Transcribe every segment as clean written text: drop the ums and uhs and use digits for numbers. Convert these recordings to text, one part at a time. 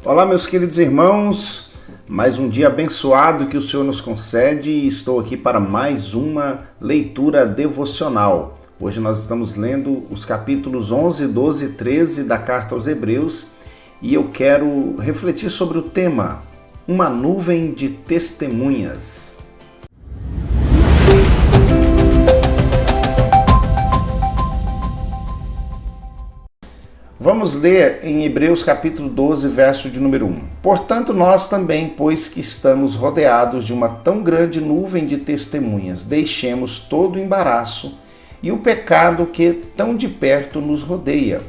Olá, meus queridos irmãos, mais um dia abençoado que o Senhor nos concede e estou aqui para mais uma leitura devocional. Hoje nós estamos lendo os capítulos 11, 12 e 13 da Carta aos Hebreus e eu quero refletir sobre o tema, uma nuvem de testemunhas. Vamos ler em Hebreus capítulo 12, verso de número 1. Portanto, nós também, pois que estamos rodeados de uma tão grande nuvem de testemunhas, deixemos todo o embaraço e o pecado que tão de perto nos rodeia,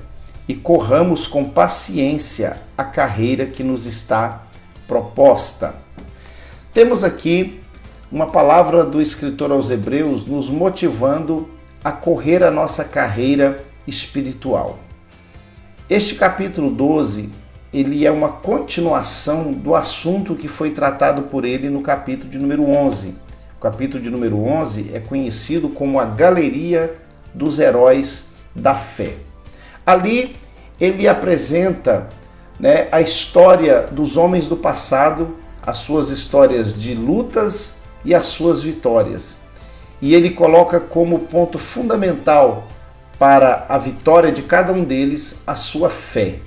e corramos com paciência a carreira que nos está proposta. Temos aqui uma palavra do escritor aos Hebreus nos motivando a correr a nossa carreira espiritual. Este capítulo 12, ele é uma continuação do assunto que foi tratado por ele no capítulo de número 11. O capítulo de número 11 é conhecido como a Galeria dos Heróis da Fé. Ali ele apresenta, a história dos homens do passado, as suas histórias de lutas e as suas vitórias. E ele coloca como ponto fundamental para a vitória de cada um deles, a sua fé.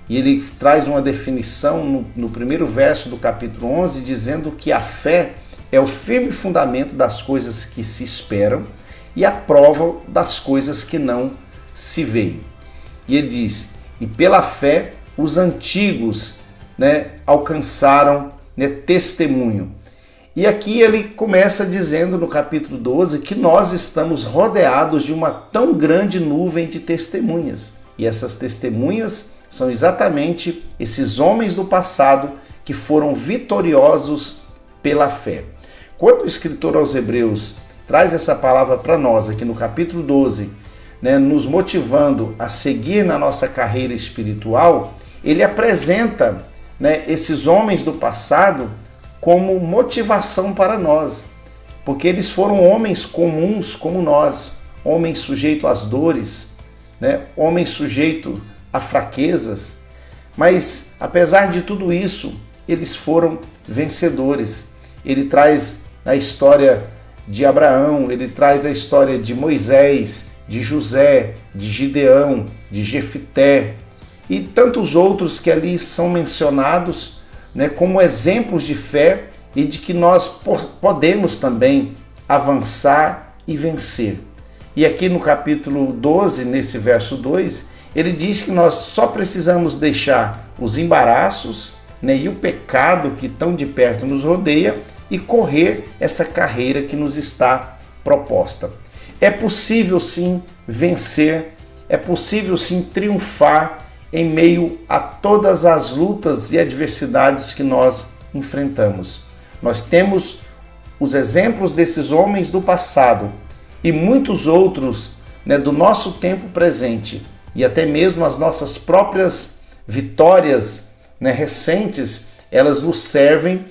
E ele traz uma definição no primeiro verso do capítulo 11, dizendo que a fé é o firme fundamento das coisas que se esperam e a prova das coisas que não se veem. E ele diz, e pela fé os antigos alcançaram testemunho. E aqui ele começa dizendo no capítulo 12 que nós estamos rodeados de uma tão grande nuvem de testemunhas. E essas testemunhas são exatamente esses homens do passado que foram vitoriosos pela fé. Quando o escritor aos Hebreus traz essa palavra para nós aqui no capítulo 12, nos motivando a seguir na nossa carreira espiritual, ele apresenta esses homens do passado como motivação para nós, porque eles foram homens comuns como nós, homens sujeitos às dores, homens sujeitos a fraquezas, mas apesar de tudo isso, eles foram vencedores. Ele traz a história de Abraão, ele traz a história de Moisés, de José, de Gideão, de Jefité e tantos outros que ali são mencionados como exemplos de fé e de que nós podemos também avançar e vencer. E aqui no capítulo 12, nesse verso 2, ele diz que nós só precisamos deixar os embaraços e o pecado que tão de perto nos rodeia e correr essa carreira que nos está proposta. É possível sim vencer, é possível sim triunfar em meio a todas as lutas e adversidades que nós enfrentamos. Nós temos os exemplos desses homens do passado e muitos outros do nosso tempo presente e até mesmo as nossas próprias vitórias recentes, elas nos servem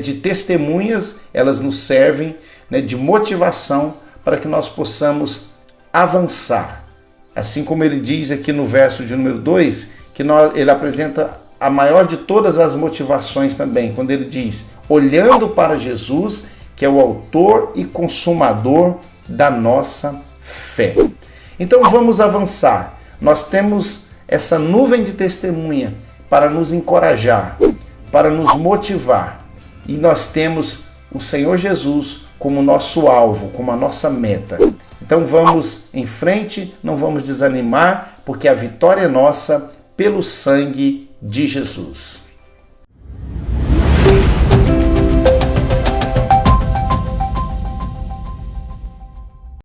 de testemunhas, elas nos servem de motivação para que nós possamos avançar. Assim como ele diz aqui no verso de número 2, que ele apresenta a maior de todas as motivações também, quando ele diz, olhando para Jesus, que é o autor e consumador da nossa fé. Então vamos avançar. Nós temos essa nuvem de testemunha para nos encorajar, para nos motivar. E nós temos o Senhor Jesus como nosso alvo, como a nossa meta. Então vamos em frente, não vamos desanimar, porque a vitória é nossa pelo sangue de Jesus.